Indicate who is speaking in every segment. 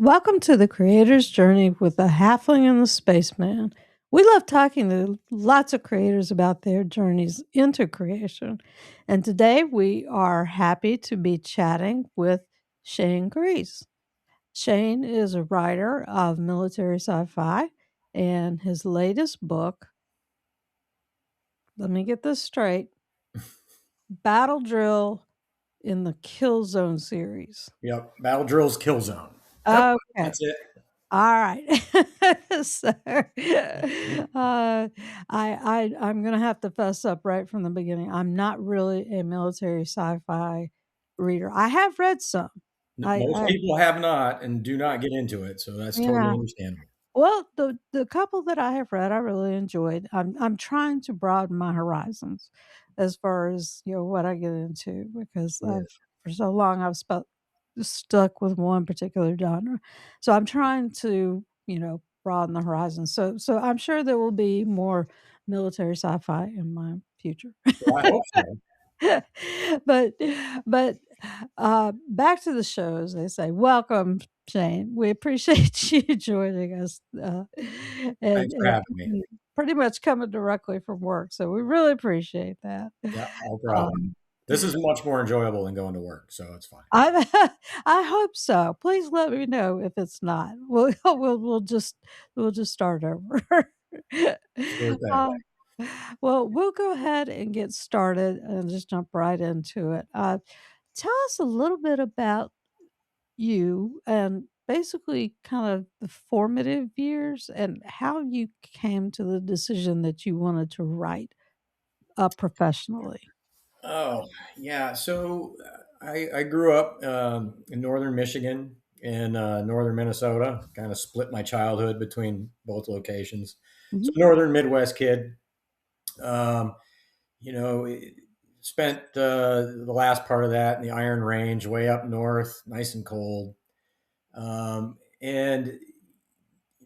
Speaker 1: Welcome to the Creator's Journey with the Halfling and the Spaceman. We love talking to lots of creators about their journeys into creation. And today we are happy to be chatting with Shane Gries. Shane is a writer of military sci fi, and his latest book, let me get this straight, Battle Drill in the Kill Zone series.
Speaker 2: Yep. Battle Drills Kill Zone. Yep.
Speaker 1: Okay.
Speaker 2: That's it.
Speaker 1: All right. So, I'm gonna have to fess up right from the beginning. I'm not really a military sci-fi reader. I have read some.
Speaker 2: Most
Speaker 1: I
Speaker 2: people have not and do not get into it, so that's totally
Speaker 1: yeah.
Speaker 2: understandable.
Speaker 1: Well, the couple that I have read, I really enjoyed. I'm trying to broaden my horizons as far as what I get into because
Speaker 2: Sure.
Speaker 1: I've for so long I've stuck with one particular genre. So I'm trying to broaden the horizon. So I'm sure there will be more military sci-fi in my future.
Speaker 2: Well, I hope so.
Speaker 1: but back to the show, as they say. Welcome, Shane. We appreciate you joining us,
Speaker 2: Thanks for having me.
Speaker 1: and pretty much coming directly from work. So we really appreciate that.
Speaker 2: Yeah, no problem.
Speaker 1: Um,
Speaker 2: This is much more enjoyable than going to work, so it's fine.
Speaker 1: I I hope so. Please let me know if it's not. We'll just start over.
Speaker 2: Sure thing.
Speaker 1: Uh, well, we'll go ahead and get started and just jump right into it. Tell us a little bit about you and basically kind of the formative years and how you came to the decision that you wanted to write professionally.
Speaker 2: Oh, yeah. So I grew up in northern Michigan and northern Minnesota. Kind of split my childhood between both locations. So
Speaker 1: Mhm.
Speaker 2: northern Midwest kid. Um, you know, spent the last part of that in the Iron Range, way up north, nice and cold. And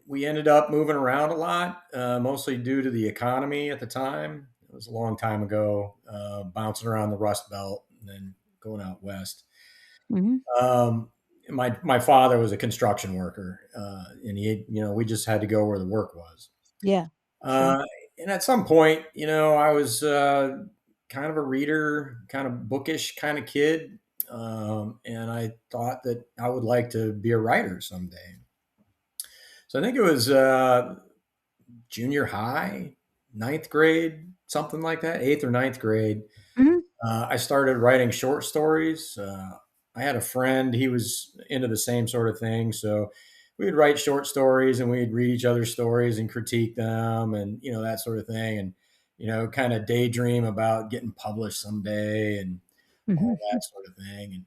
Speaker 2: we ended up moving around a lot, mostly due to the economy at the time. It was a long time ago, bouncing around the Rust Belt and then going out west.
Speaker 1: Mhm.
Speaker 2: Um, my father was a construction worker, and we just had to go where the work was.
Speaker 1: Yeah, sure.
Speaker 2: Uh, and at some point, I was kind of a reader, kind of bookish kind of kid. And I thought that I would like to be a writer someday. So I think it was junior high, ninth grade, something like that, eighth or ninth grade.
Speaker 1: Mhm.
Speaker 2: I started writing short stories. I had a friend, he was into the same sort of thing. So we would write short stories and we'd read each other's stories and critique them and, that sort of thing. And, kind of daydream about getting published someday and all
Speaker 1: Mhm.
Speaker 2: that sort of thing.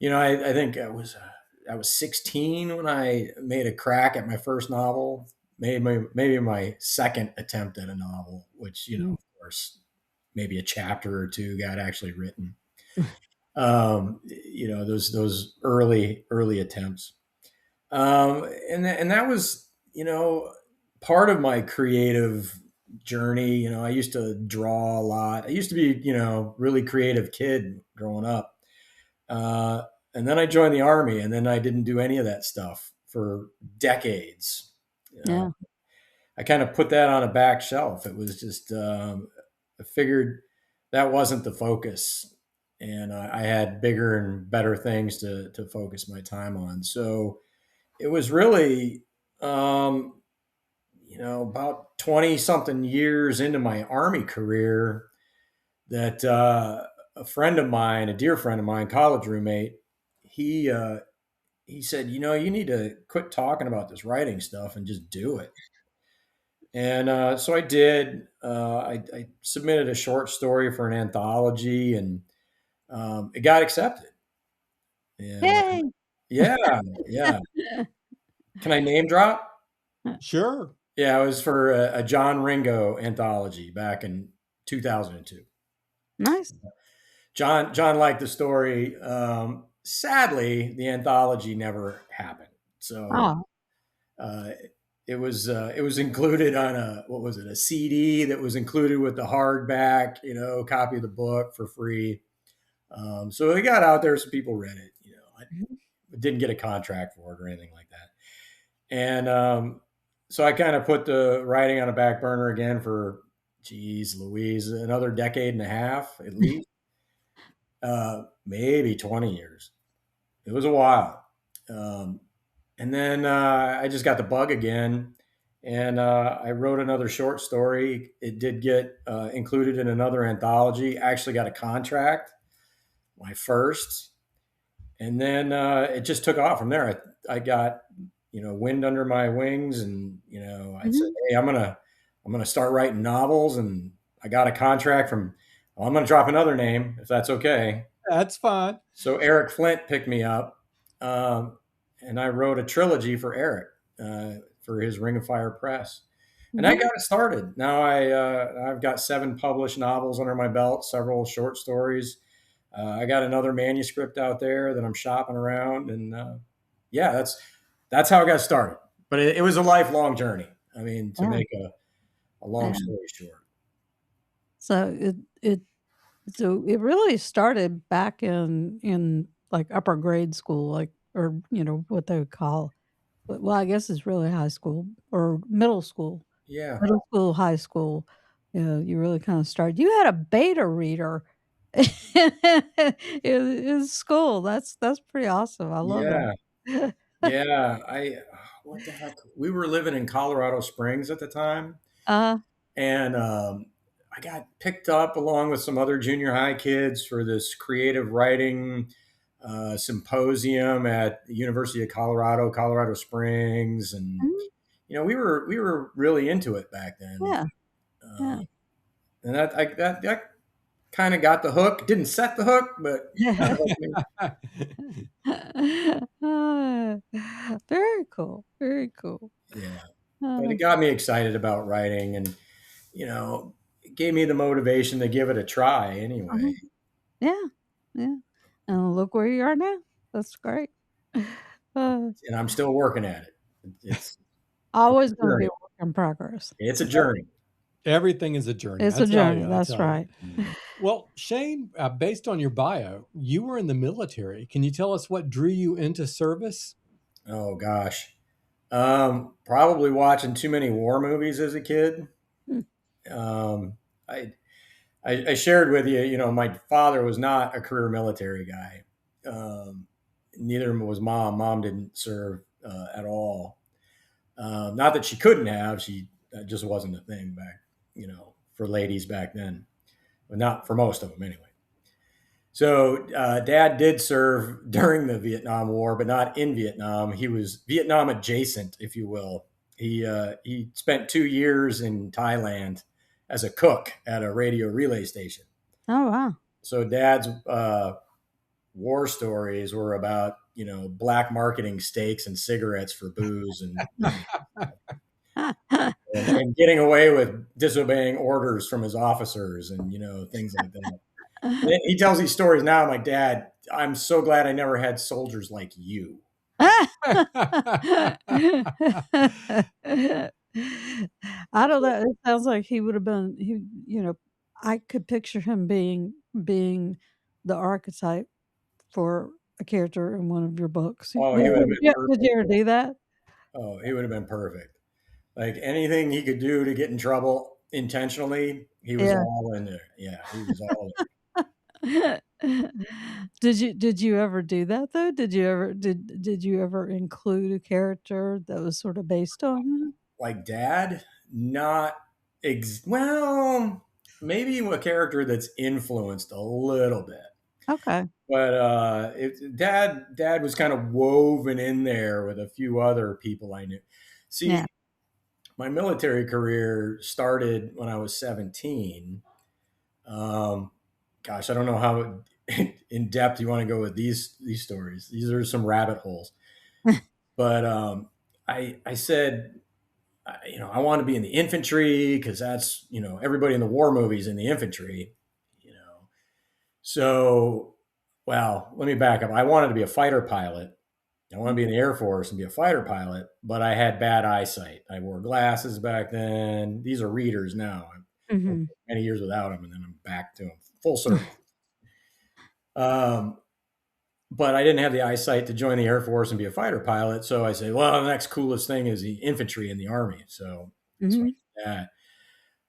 Speaker 2: And, I think I was 16 when I made a crack at my first novel, maybe my second attempt at a novel, which,
Speaker 1: Mhm.
Speaker 2: of course, maybe a chapter or two got actually written. Those early attempts. And that was, part of my creative journey. I used to draw a lot. I used to be, really creative kid growing up. Uh, and then I joined the army, and then I didn't do any of that stuff for decades. Uh,
Speaker 1: Yeah.
Speaker 2: I kind of put that on a back shelf. It was just I figured that wasn't the focus, and I had bigger and better things to focus my time on. So it was really, about 20 something years into my army career that a friend of mine, a dear friend of mine, college roommate, he he said, you need to quit talking about this writing stuff and just do it. And so I did. I submitted a short story for an anthology, and it got accepted. And
Speaker 1: Yay!
Speaker 2: yeah, yeah. Can I name drop?
Speaker 3: Sure.
Speaker 2: Yeah, it was for a John Ringo anthology back in 2002.
Speaker 1: Nice.
Speaker 2: John liked the story. Sadly, the anthology never happened. So
Speaker 1: Oh,
Speaker 2: uh, it was included on a CD that was included with the hardback, copy of the book for free. So it got out there, some people read it. I
Speaker 1: mhm.
Speaker 2: didn't get a contract for it or anything like that. And so I kind of put the writing on a back burner again for, geez, Louise, another decade and a half at least, maybe 20 years. It was a while. Um, and then I just got the bug again, and I wrote another short story. It did get included in another anthology. I actually got a contract, my first, and then it just took off from there. I got wind under my wings, and I said,
Speaker 1: Mhm.
Speaker 2: "Hey, I'm gonna start writing novels," and I got a contract from. Well, I'm gonna drop another name if that's okay.
Speaker 3: That's fine.
Speaker 2: So Eric Flint picked me up, and I wrote a trilogy for Eric for his Ring of Fire press, and I
Speaker 1: Mhm.
Speaker 2: got it started. Now I've got 7 published novels under my belt, several short stories. I got another manuscript out there that I'm shopping around, and yeah, that's how I got started. But it was a lifelong journey. I mean, to
Speaker 1: Yeah,
Speaker 2: make a long
Speaker 1: yeah.
Speaker 2: story short.
Speaker 1: So it really started back in, like, upper grade school, like, or, what they would call, well, I guess it's really high school or middle school.
Speaker 2: Yeah,
Speaker 1: Middle school, high school, you really kinda started. You had a beta reader in school. That's pretty awesome. I love
Speaker 2: yeah,
Speaker 1: that.
Speaker 2: yeah. What the heck? We were living in Colorado Springs at the time,
Speaker 1: Uh,
Speaker 2: and I got picked up along with some other junior high kids for this creative writing symposium at the University of Colorado, Colorado Springs, and
Speaker 1: mhm,
Speaker 2: we were really into it back then,
Speaker 1: yeah,
Speaker 2: uh,
Speaker 1: yeah.
Speaker 2: and that kind of got the hook. Didn't set the hook, but kind of hooked me.
Speaker 1: Ah, very cool, very cool.
Speaker 2: Yeah, but
Speaker 1: Uh,
Speaker 2: it got me excited about writing, and it gave me the motivation to give it a try anyway.
Speaker 1: mhm, yeah, yeah, and look where you are now. That's great. Uh,
Speaker 2: And I'm still working at it. It's
Speaker 1: always
Speaker 2: a
Speaker 1: gonna be a
Speaker 2: journey.
Speaker 1: work in progress.
Speaker 2: It's a journey.
Speaker 3: Everything is a journey.
Speaker 1: It's
Speaker 3: I
Speaker 1: a
Speaker 3: tell
Speaker 1: journey,
Speaker 3: you, I
Speaker 1: that's
Speaker 3: tell you.
Speaker 1: right.
Speaker 2: Mm.
Speaker 3: Well, Shane, based on your bio, you were in the military. Can you tell us what drew you into service?
Speaker 2: Oh gosh, probably watching too many war movies as a kid.
Speaker 1: Mm,
Speaker 2: Um, I, I shared with you, my father was not a career military guy. Um, Neither was mom. Mom didn't serve at all. Not that she couldn't have; she that just wasn't a thing back, for ladies back then, but not for most of them anyway. So, Dad did serve during the Vietnam War, but not in Vietnam. He was Vietnam adjacent, if you will. He spent 2 years in Thailand as a cook at a radio relay station.
Speaker 1: oh, wow.
Speaker 2: So, Dad's war stories were about black marketing steaks and cigarettes for booze, and getting away with disobeying orders from his officers, and things like that. He tells these stories now. I'm like, Dad, I'm so glad I never had soldiers like you.
Speaker 1: I don't know, it sounds like he would've been I could picture him being the archetype for a character in one of your books.
Speaker 2: Oh, he would have been
Speaker 1: Did you
Speaker 2: perfect.
Speaker 1: ever do that?
Speaker 2: Oh, he would have been perfect. Like anything he could do to get in trouble intentionally, he was
Speaker 1: Yeah.
Speaker 2: all in there. Yeah, he was all
Speaker 1: Did you ever do that though? Did you ever include a character that was sort of based on him?
Speaker 2: like Dad. Not well, maybe a character that's influenced a little bit.
Speaker 1: Okay.
Speaker 2: But Dad was kind of woven in there with a few other people I knew.
Speaker 1: Yeah.
Speaker 2: See, my military career started when I was 17. Um, Gosh, I don't know how in depth you want to go with these stories. These are some rabbit holes. But I said, I want to be in the infantry because that's everybody in the war movies in the infantry. You know, so well, let me back up. I wanted to be a fighter pilot. I want to be in the Air Force and be a fighter pilot, but I had bad eyesight. I wore glasses back then. These are readers now. I went
Speaker 1: Mhm.
Speaker 2: many years without them, and then I'm back to them full circle. Um, but I didn't have the eyesight to join the Air Force and be a fighter pilot. So I said, well, the next coolest thing is the infantry in the Army. So I
Speaker 1: Mhm.
Speaker 2: did that.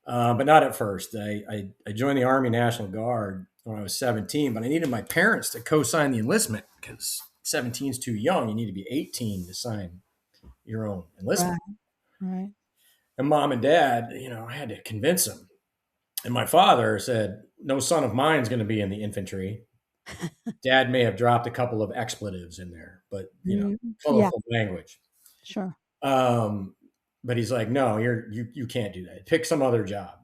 Speaker 2: But not at first. I joined the Army National Guard when I was 17, but I needed my parents to co-sign the enlistment because 17 is too young. You need to be 18 to sign your own enlistment.
Speaker 1: Right, right.
Speaker 2: And mom and dad, I had to convince them. And my father said, no son of mine is going to be in the infantry. Dad may have dropped a couple of expletives in there, but
Speaker 1: Mhm. Yeah,
Speaker 2: colorful language.
Speaker 1: sure.
Speaker 2: Um, but he's like, no, you can't do that. Pick some other job.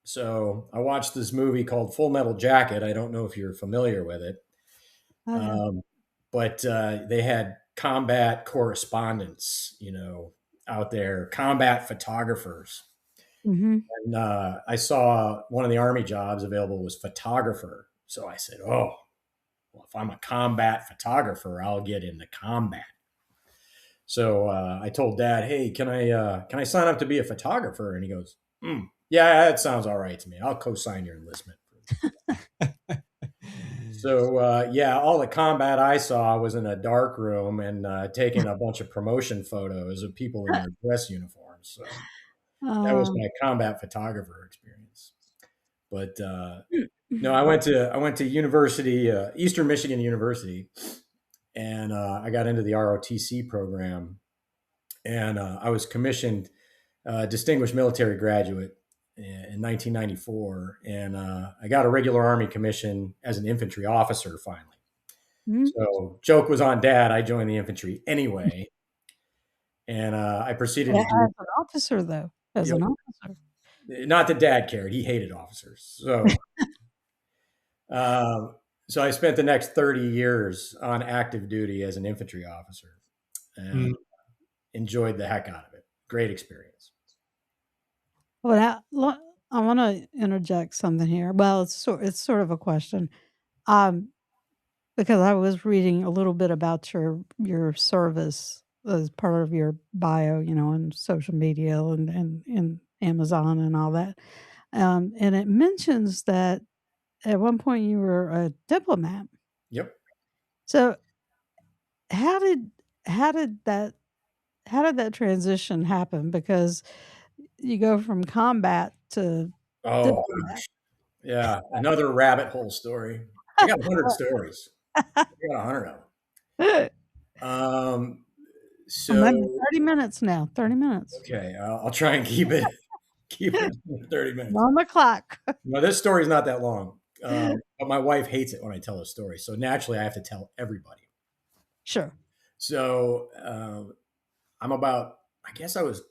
Speaker 2: So I watched this movie called Full Metal Jacket. I don't know if you're familiar with it,
Speaker 1: I am.
Speaker 2: um, but they had combat correspondents, out there, combat photographers.
Speaker 1: Mhm.
Speaker 2: And I saw one of the Army jobs available was photographer. So I said, oh, well, if I'm a combat photographer, I'll get into combat. So I told Dad, "Hey, can I sign up to be a photographer?" And he goes, "Yeah, that sounds all right to me. I'll co-sign your enlistment." So yeah, all the combat I saw was in a dark room and taking a bunch of promotion photos of people in their dress uniforms. So that was
Speaker 1: Um,
Speaker 2: my combat photographer experience. But no,
Speaker 1: mm.
Speaker 2: I went to university, Eastern Michigan University, and I got into the ROTC program, and I was commissioned distinguished military graduate in 1994, and I got a regular Army commission as an infantry officer finally.
Speaker 1: Mhm.
Speaker 2: So joke was on Dad. I joined the infantry anyway, and I proceeded to do.
Speaker 1: As an officer, though, as
Speaker 2: You
Speaker 1: an officer.
Speaker 2: Not that Dad cared; he hated officers. Um, so I spent the next 30 years on active duty as an infantry officer, and
Speaker 3: Mm.
Speaker 2: enjoyed the heck out of it. Great experience.
Speaker 1: Well, I wanna interject something here. Well, it's sort of a question, um, because I was reading a little bit about your service as part of your bio, and social media and Amazon and all that, and it mentions that at one point you were a diplomat.
Speaker 2: Yep.
Speaker 1: So, how did how did that how did that transition happen? Because you go from combat to
Speaker 2: Oh,
Speaker 1: diplomat.
Speaker 2: yeah, another rabbit hole story. I got 100 stories. I got 100 of them.
Speaker 1: Maybe
Speaker 2: So
Speaker 1: 30 minutes now, 30 minutes.
Speaker 2: okay, I'll try and keep it 30 minutes.
Speaker 1: On the clock.
Speaker 2: No, this story is not that long, but my wife hates it when I tell a story. So naturally, I have to tell everybody.
Speaker 1: Sure.
Speaker 2: So I'm about, I guess I was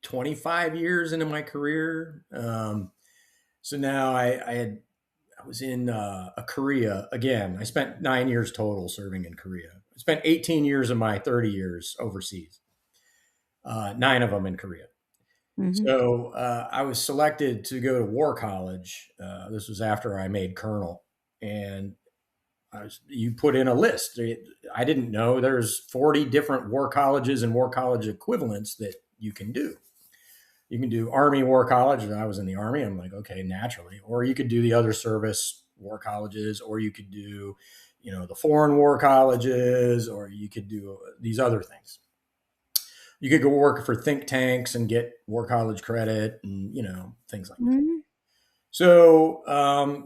Speaker 2: 25 years into my career. So now I was in Korea again. I spent 9 years total serving in Korea. I spent 18 years of my 30 years overseas, nine of them in Korea.
Speaker 1: Mhm.
Speaker 2: So I was selected to go to war college. This was after I made colonel, and you put in a list. I didn't know there's 40 different war colleges and war college equivalents that you can do. You can do Army War College. I was in the Army. I'm like, okay, naturally. Or you could do the other service war colleges, or you could do, the foreign war colleges, or you could do these other things. You could go work for think tanks and get war college credit and, things like that.
Speaker 1: Mhm.
Speaker 2: So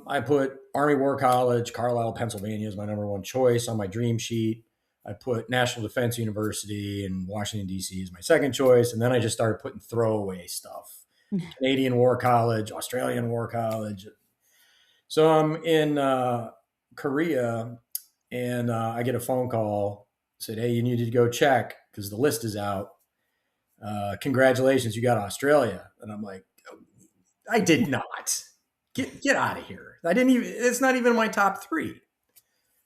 Speaker 2: I put Army War College, Carlisle, Pennsylvania is my number one choice on my dream sheet. I put National Defense University in Washington, D.C. as my second choice. And then I just started putting throwaway stuff. Canadian War College, Australian War College. So I'm in Korea, and I get a phone call, said, hey, you need to go check because the list is out. Congratulations, you got Australia. And I'm like, I did not. Get out of here. I didn't even, it's not even my top three.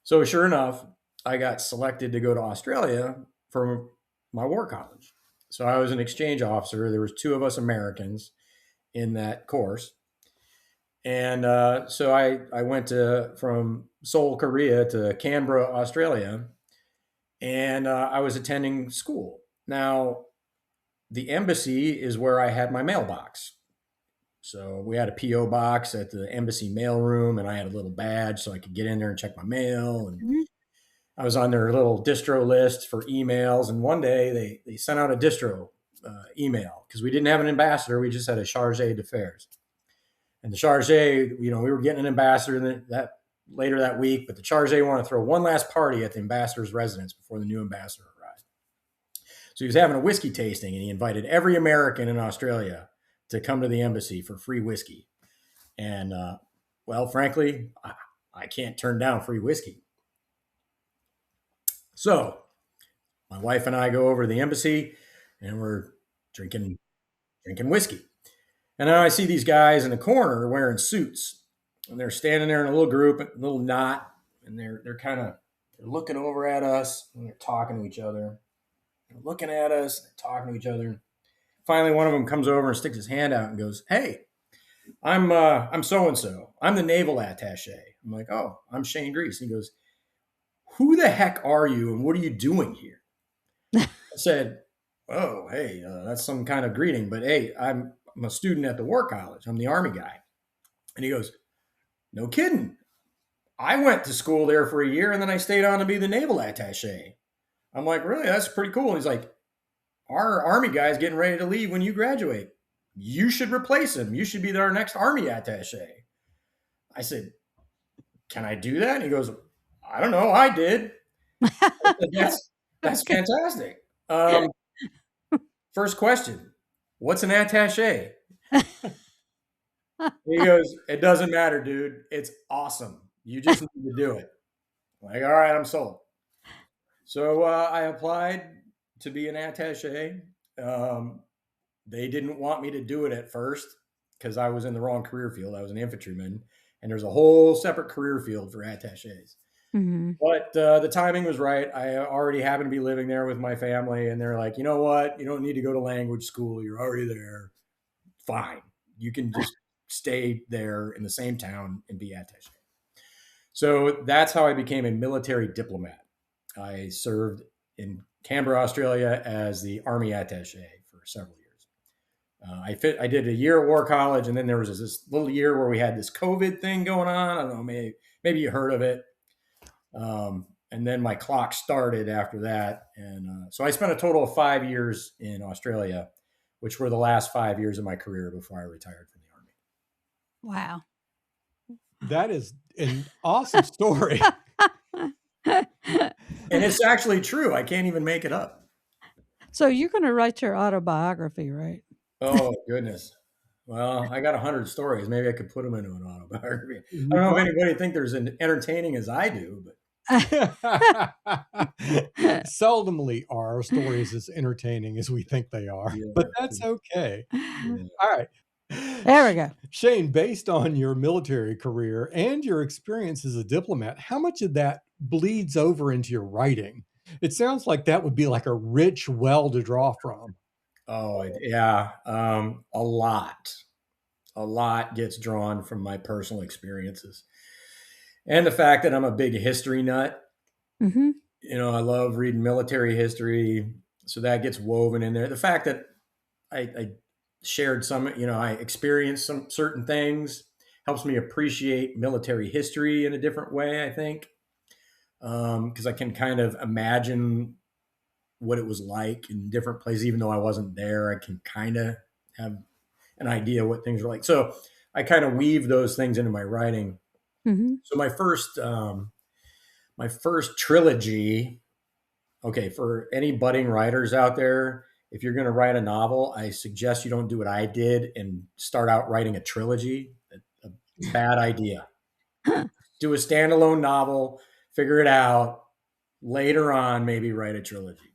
Speaker 2: So sure enough, I got selected to go to Australia for my war college. So I was an exchange officer. There was two of us Americans in that course. And so I went from Seoul, Korea to Canberra, Australia, and I was attending school. Now, the embassy is where I had my mailbox. So we had a PO box at the embassy mailroom, and I had a little badge so I could get in there and check my mail. And
Speaker 1: Mhm.
Speaker 2: I was on their little distro list for emails, and one day they sent out a distro email because we didn't have an ambassador; we just had a charge d'affaires. And the charge, we were getting an ambassador that later that week, but the charge wanted to throw one last party at the ambassador's residence before the new ambassador arrived. So he was having a whiskey tasting, and he invited every American in Australia to come to the embassy for free whiskey. And well, frankly, I can't turn down free whiskey. So my wife and I go over to the embassy, and we're drinking whiskey. And then I see these guys in the corner wearing suits, and they're standing there in a little group, a little knot, and they're kind of looking over at us, and they're talking to each other. They're looking at us, they're talking to each other. Finally, one of them comes over and sticks his hand out and goes, "Hey, I'm so and so. I'm the naval attaché." I'm like, "Oh, I'm Shane Gries." He goes, "Who the heck are you, and what are you doing here?" I said, "Oh, hey, that's some kind of greeting, but hey, I'm a student at the War College. I'm the Army guy." And he goes, "No kidding. I went to school there for a year, and then I stayed on to be the naval attaché." I'm like, "Really? That's pretty cool." And he's like, "Our Army guy's getting ready to leave when you graduate. You should replace him. You should be our next Army attaché." I said, "Can I do that?" And he goes, "I don't know. I did." I said, that's fantastic. First question, what's an attaché? He goes, "It doesn't matter, dude. It's awesome. You just need to do it." I'm like, all right, I'm sold. So I applied to be an attaché. They didn't want me to do it at first because I was in the wrong career field. I was an infantryman, and there's a whole separate career field for attachés. Mm-hmm. But the timing was right. I already happened to be living there with my family, and they're like, "You know what? You don't need to go to language school. You're already there. Fine. You can just stay there in the same town and be attaché." So that's how I became a military diplomat. I served in Canberra, Australia as the Army attaché for several years. I did a year at War College, and then there was this little year where we had this COVID thing going on. I don't know, maybe you heard of it. And then my clock started after that. And so I spent a total of 5 years in Australia, which were the last 5 years of my career before I retired from the Army.
Speaker 1: Wow.
Speaker 3: That is an awesome story.
Speaker 2: And it's actually true. I can't even make it up.
Speaker 1: So you're going to write your autobiography, right?
Speaker 2: Oh, goodness. Well, I got 100 stories. Maybe I could put them into an autobiography. I don't know if anybody think they're as entertaining as I do, but
Speaker 3: seldomly are our stories as entertaining as we think they are, but that's okay. Yeah. All right.
Speaker 1: There we go.
Speaker 3: Shane, based on your military career and your experience as a diplomat, how much of that bleeds over into your writing? It sounds like that would be like a rich well to draw from.
Speaker 2: Oh, yeah. A lot gets drawn from my personal experiences. And the fact that I'm a big history nut. Mm-hmm. I love reading military history. So that gets woven in there. The fact that I shared some, I experienced some certain things helps me appreciate military history in a different way, I think. Because I can kind of imagine what it was like in different places, even though I wasn't there. I can kind of have an idea what things are like. So I kind of weave those things into my writing. Mm-hmm. So my first trilogy. Okay, for any budding writers out there, if you're going to write a novel, I suggest you don't do what I did and start out writing a trilogy. A bad idea. Do a standalone novel, figure it out. Later on, maybe write a trilogy.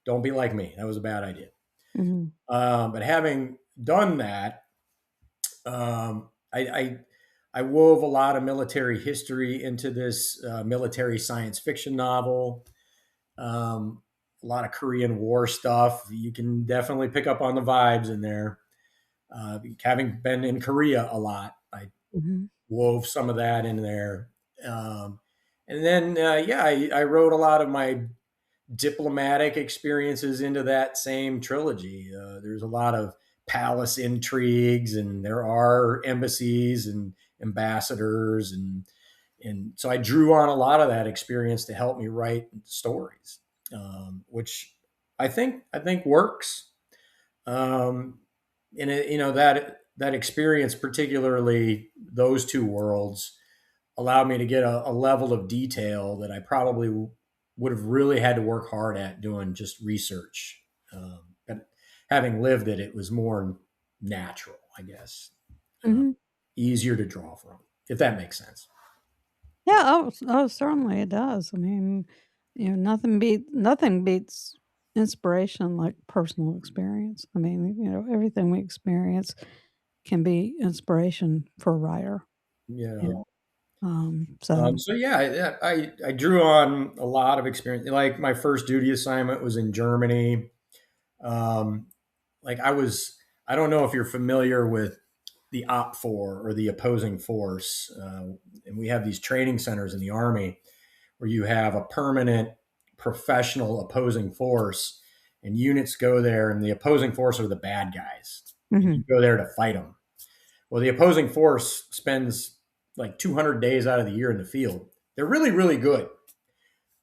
Speaker 2: Don't be like me. That was a bad idea. Mm-hmm. But having done that, I wove a lot of military history into this military science fiction novel. A lot of Korean War stuff. You can definitely pick up on the vibes in there. Having been in Korea a lot, I wove some of that in there. And then, I wrote a lot of my diplomatic experiences into that same trilogy. There's a lot of palace intrigues, and there are embassies and ambassadors, and And so I drew on a lot of that experience to help me write stories, which I think works. Um, and that experience, particularly those two worlds, allowed me to get a level of detail that I probably would have really had to work hard at doing just research. But having lived it, it was more natural, I guess, uh,
Speaker 1: Mhm.
Speaker 2: easier to draw from, if that makes sense.
Speaker 1: Yeah, certainly it does. I mean, nothing beats inspiration like personal experience. I mean, everything we experience can be inspiration for a writer.
Speaker 2: Yeah.
Speaker 1: Yeah. So
Speaker 2: So yeah, I drew on a lot of experience. Like my first duty assignment was in Germany. Um, like I don't know if you're familiar with the OP4 or the opposing force, and we have these training centers in the Army where you have a permanent professional opposing force, and units go there, and the opposing force are the bad guys, and you
Speaker 1: mhm.
Speaker 2: go there to fight them. Well, the opposing force spends like 200 days out of the year in the field. They're really, really good.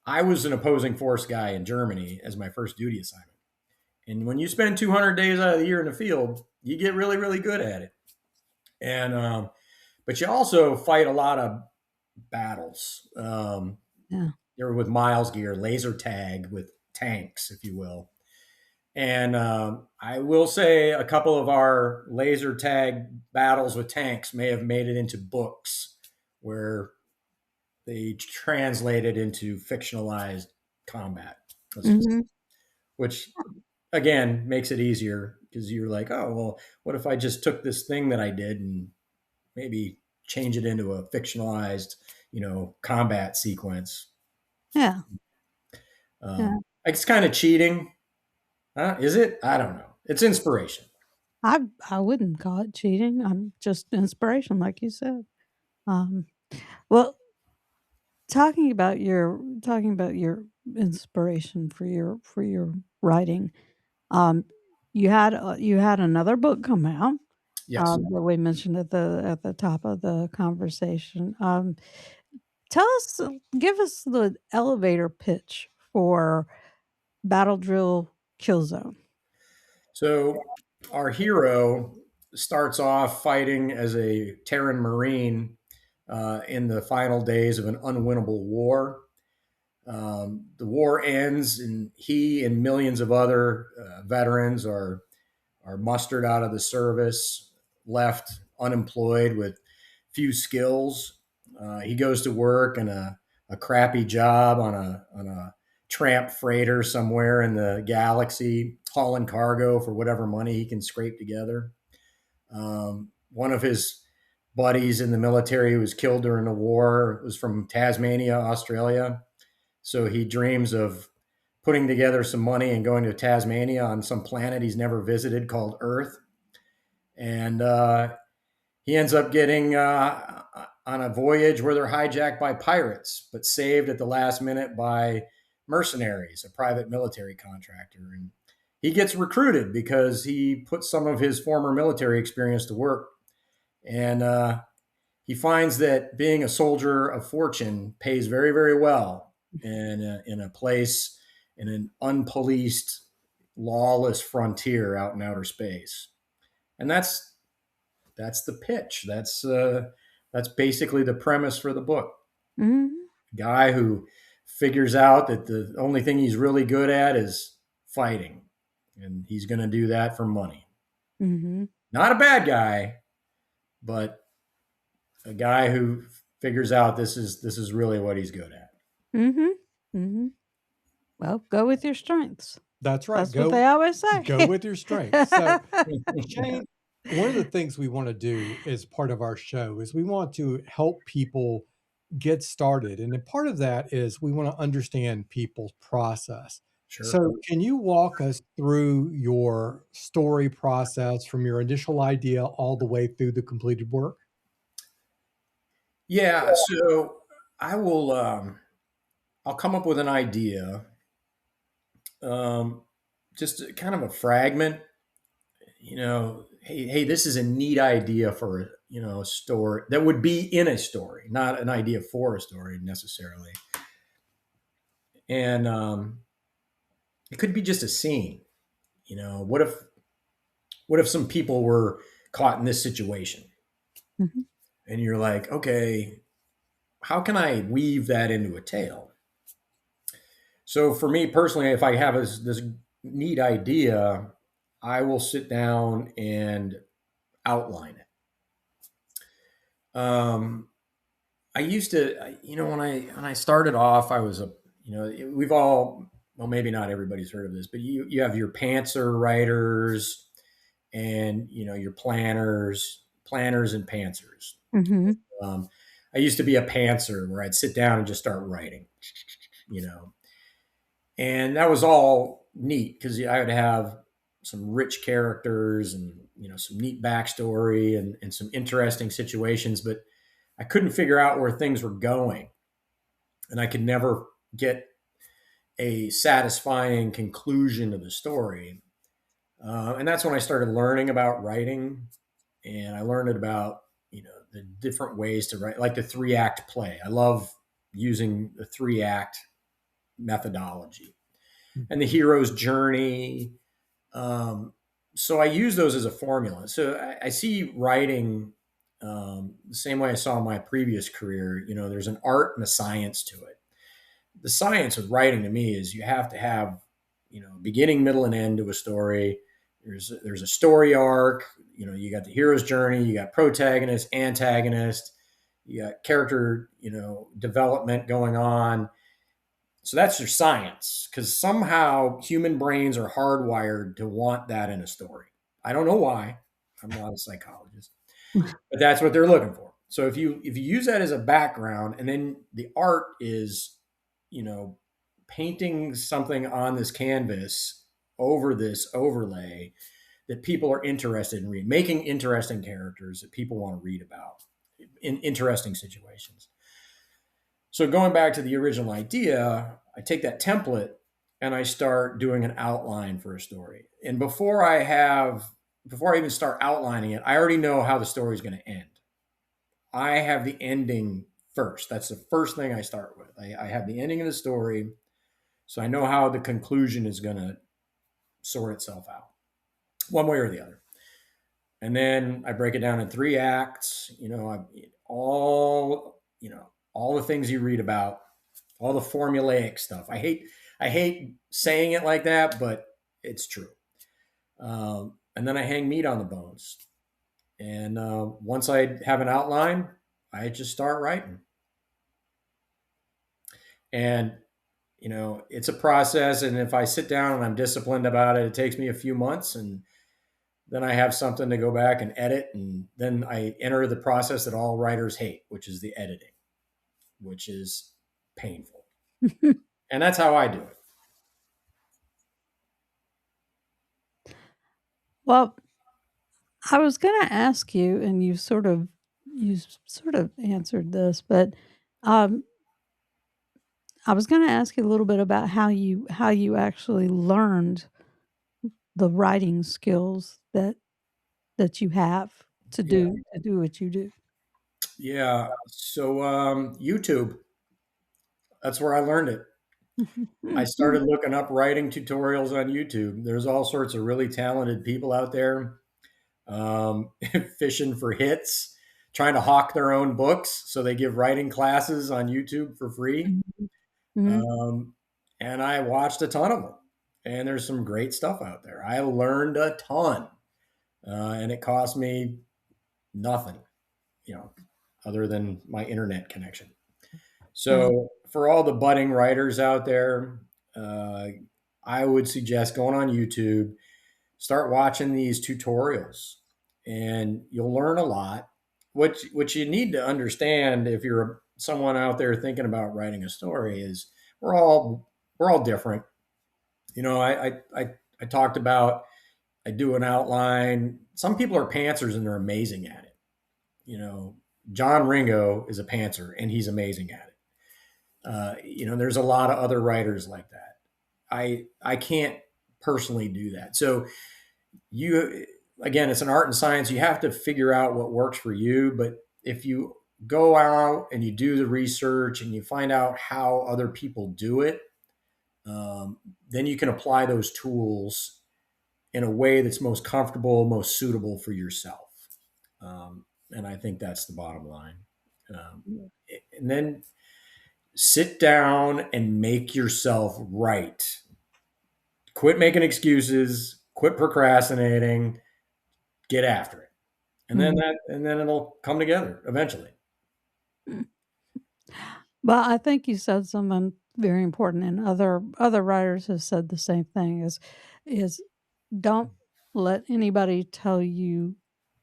Speaker 2: I was an opposing force guy in Germany as my first duty assignment. And when you spend 200 days out of the year in the field, you get really, really good at it. And but you also fight a lot of battles.
Speaker 1: Yeah.
Speaker 2: They're with miles gear, laser tag with tanks, if you will. And I will say a couple of our laser tag battles with tanks may have made it into books where they translated into fictionalized combat,
Speaker 1: Mhm.
Speaker 2: which again makes it easier because you're like, oh, well, what if I just took this thing that I did and maybe change it into a fictionalized, combat sequence?
Speaker 1: Yeah. Yeah.
Speaker 2: It's kind of cheating. Is it? I don't know. It's inspiration.
Speaker 1: I I wouldn't call it cheating. I'm just inspiration, like you said. Um, well, talking about your inspiration for your writing. Um, you had another book come out,
Speaker 2: Yes.
Speaker 1: that we mentioned at the top of the conversation. Tell us, give us the elevator pitch for Battle Drill Killzone.
Speaker 2: So our hero starts off fighting as a Terran Marine in the final days of an unwinnable war. The war ends, and he and millions of other veterans are mustered out of the service, left unemployed with few skills. He goes to work in a crappy job on a tramp freighter somewhere in the galaxy, hauling cargo for whatever money he can scrape together. One of his buddies in the military who was killed during the war was from Tasmania, Australia. So he dreams of putting together some money and going to Tasmania on some planet he's never visited called Earth. And he ends up getting on a voyage where they're hijacked by pirates, but saved at the last minute by mercenaries, a private military contractor. And he gets recruited because he put some of his former military experience to work. And he finds that being a soldier of fortune pays very, very well in a place in an unpoliced, lawless frontier out in outer space. And that's the pitch. That's basically the premise for the book.
Speaker 1: Mhm,
Speaker 2: Guy who figures out that the only thing he's really good at is fighting, and he's going to do that for money.
Speaker 1: mhm,
Speaker 2: Not a bad guy, but a guy who figures out this is really what he's good at.
Speaker 1: mhm, mhm. Well, go with your strengths.
Speaker 3: That's right.
Speaker 1: That's what they always
Speaker 3: Go
Speaker 1: say.
Speaker 3: with your strengths. So, Shane, one of the things we want to do as part of our show is we want to help people get started. And a part of that is we want to understand people's process.
Speaker 2: Sure.
Speaker 3: So, can you walk us through your story process from your initial idea all the way through the completed work?
Speaker 2: Yeah. So I will. I'll come up with an idea, um, just kind of a fragment. Hey, this is a neat idea for story that would be in a story, not an idea for a story necessarily. And it could be just a scene. What if some people were caught in this situation,
Speaker 1: Mhm.
Speaker 2: and you're like, okay, how can I weave that into a tale? So for me personally, if I have this neat idea, I will sit down and outline it. I used to, when I started off, I was we've all, well, maybe not everybody's heard of this, but you have your pantser writers, and your planners and pantsers.
Speaker 1: Mhm.
Speaker 2: Um, I used to be a pantser where I'd sit down and just start writing, you know, and that was all neat because I would have some rich characters and some neat backstory and some interesting situations, but I couldn't figure out where things were going, and I could never get a satisfying conclusion to the story. And that's when I started learning about writing, and I learned about the different ways to write, like the 3-act play. I love using the 3-act methodology and the hero's journey. Um, so I use those as a formula. So I see writing the same way I saw my previous career. There's an art and a science to it. The science with writing to me is you have to have beginning, middle, and end to a story. There's a story arc. You got the hero's journey. You got protagonist, antagonist. You got character development going on. So that's your science, because somehow human brains are hardwired to want that in a story. I don't know why. I'm not a psychologist, but that's what they're looking for. So if you use that as a background, and then the art is, you know, painting something on this canvas over this overlay that people are interested in reading, making interesting characters that people want to read about in interesting situations. So going back to the original idea, I take that template and I start doing an outline for a story. And before I even start outlining it, I already know how the story is going to end. I have the ending first. That's the first thing I start with. I have the ending of the story, so I know how the conclusion is going to sort itself out, one way or the other. And then I break it down in 3 acts. All the things you read about, all the formulaic stuff. I hate saying it like that, but it's true. And then I hang meat on the bones. And once I have an outline, I just start writing. And it's a process. And if I sit down and I'm disciplined about it, it takes me a few months, and then I have something to go back and edit. And then I enter the process that all writers hate, which is the editing, which is painful. And that's how I do it.
Speaker 1: Well, I was going to ask you, and you sort of answered this, but um, I was going to ask you a little bit about how you actually learned the writing skills that you have to
Speaker 2: Yeah.
Speaker 1: do what you do.
Speaker 2: Yeah. So YouTube, that's where I learned it. I started looking up writing tutorials on YouTube. There's all sorts of really talented people out there, um, fishing for hits, trying to hawk their own books. So they give writing classes on YouTube for free.
Speaker 1: Mhm.
Speaker 2: Um, and I watched a ton of them. And there's some great stuff out there. I learned a ton, and it cost me nothing, you know, other than my internet connection.
Speaker 1: Right.
Speaker 2: So for all the budding writers out there, uh, I would suggest going on YouTube, start watching these tutorials, and you'll learn a lot. What you need to understand, if you're someone out there thinking about writing a story, is we're all different. I talked about, I do an outline. Some people are pantsers and they're amazing at it. You know, John Ringo is a pantser and he's amazing at it. There's a lot of other writers like that. I can't personally do that. So you again, it's an art and science. You have to figure out what works for you. But if you go out and you do the research and you find out how other people do it, then you can apply those tools in a way that's most comfortable, most suitable for yourself. And I think that's the bottom line. Um, and then sit down and make yourself right. Quit making excuses, quit procrastinating, get after it.
Speaker 1: Mhm.
Speaker 2: And then it'll come together eventually.
Speaker 1: Well, I think you said something very important, and other writers have said the same thing, is don't let anybody tell you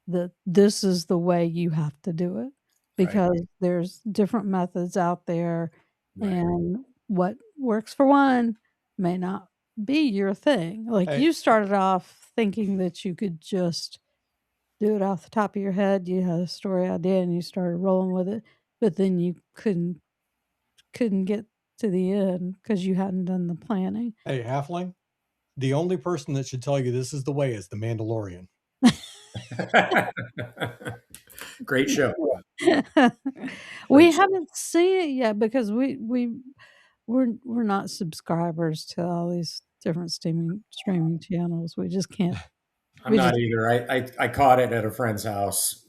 Speaker 1: that this is the way you have to do it,
Speaker 2: Right.
Speaker 1: because there's different methods out there,
Speaker 2: Right.
Speaker 1: and what works for one may not be your thing. Like,
Speaker 3: Hey,
Speaker 1: you started off thinking that you could just do it off the top of your head. You had a story idea and you started rolling with it, but then you couldn't get to the end because you hadn't done the planning.
Speaker 3: hey, Halfling, the only person that should tell you this is the way is the Mandalorian.
Speaker 2: Great show.
Speaker 1: We
Speaker 2: Great show.
Speaker 1: haven't seen it yet because we're not subscribers to all these different streaming channels. We just can't.
Speaker 2: I'm
Speaker 1: We
Speaker 2: not
Speaker 1: just
Speaker 2: either. I caught it at a friend's house.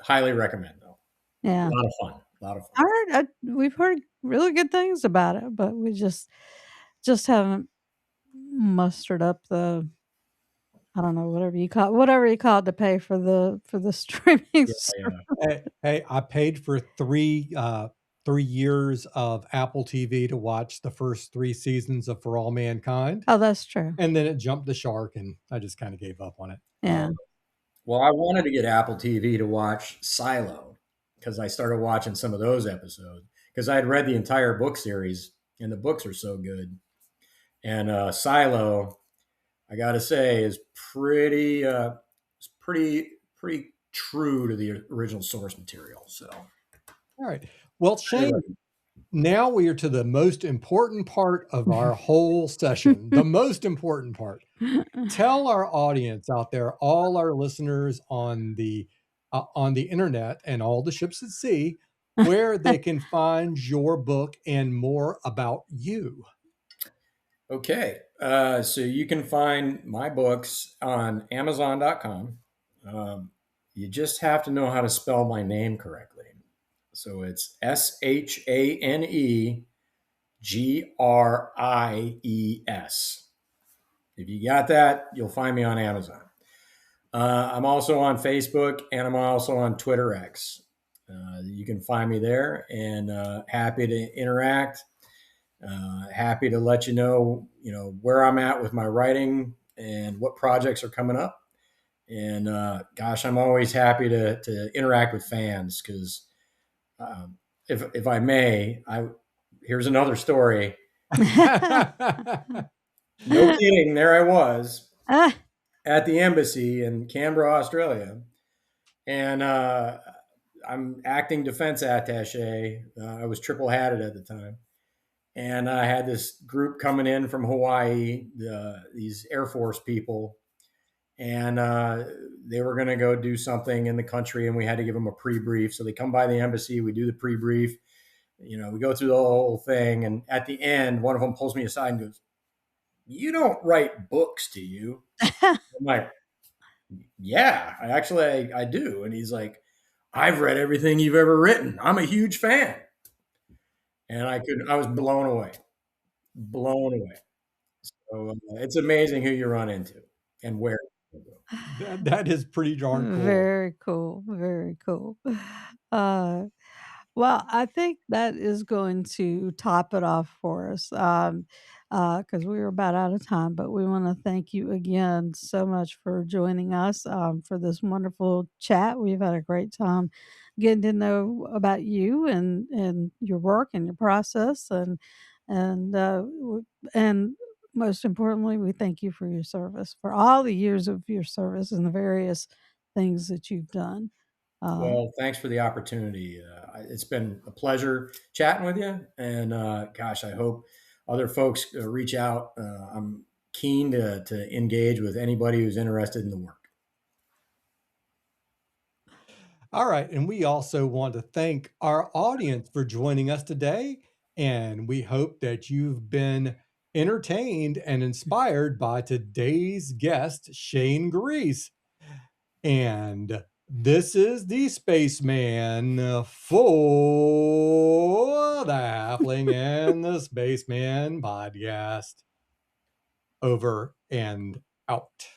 Speaker 2: Highly recommend though. A
Speaker 1: yeah.
Speaker 2: lot of fun. A lot of fun.
Speaker 1: We've heard really good things about it, but we just haven't mustered up the, I don't know, whatever you call it, to pay for the streaming
Speaker 2: Yeah,
Speaker 1: service.
Speaker 2: yeah.
Speaker 3: Hey, I paid for 3 years of Apple TV to watch the first 3 seasons of For All Mankind,
Speaker 1: Oh, that's true.
Speaker 3: and then it jumped the shark, and I just kind of gave up on it.
Speaker 1: Yeah.
Speaker 2: Well, I wanted to get Apple TV to watch Silo because I started watching some of those episodes because I had read the entire book series and the books are so good. And Silo, I got to say, is pretty true to the original source material. So,
Speaker 3: All right. Well,
Speaker 2: anyway,
Speaker 3: Shane, now we are to the most important part of our whole session, the most important part. Tell our audience out there, all our listeners on the internet and all the ships at sea, where they can find your book and more about you.
Speaker 2: okay. So you can find my books on Amazon.com. You just have to know how to spell my name correctly. So it's ShaneGries. If you got that, you'll find me on Amazon. I'm also on Facebook and I'm also on Twitter X. You can find me there and happy to interact. Happy to let you know where I'm at with my writing and what projects are coming up. And gosh, I'm always happy to interact with fans because um, if I may, I here's another story. No kidding, there I was
Speaker 1: Ah,
Speaker 2: at the embassy in Canberra, Australia, and I'm acting defense attaché. I was triple hatted at the time, and I had this group coming in from Hawaii, these Air Force people, and they were going to go do something in the country, and we had to give them a pre-brief. So they come by the embassy, we do the pre-brief, we go through the whole thing, and at the end, one of them pulls me aside and goes, "You don't write books, do you?" I'm like, "Yeah, I do." And he's like, "I've read everything you've ever written. I'm a huge fan." And I was blown away. So it's amazing who you run into and where.
Speaker 3: That is pretty darn cool.
Speaker 1: very cool, very cool. Uh, well, I think that is going to top it off for us, because we are about out of time. But we want to thank you again so much for joining us, for this wonderful chat. We've had a great time getting to know about you and your work and your process, and most importantly, we thank you for your service, for all the years of your service and the various things that you've done. Uh,
Speaker 2: Well, thanks for the opportunity. It's been a pleasure chatting with you, and gosh, I hope other folks reach out. keen to engage with anybody who's interested in the work.
Speaker 3: All right. And we also want to thank our audience for joining us today. And we hope that you've been entertained and inspired by today's guest, Shane Gries. And this is the Spaceman for the Halfling and the Spaceman podcast. Over and out.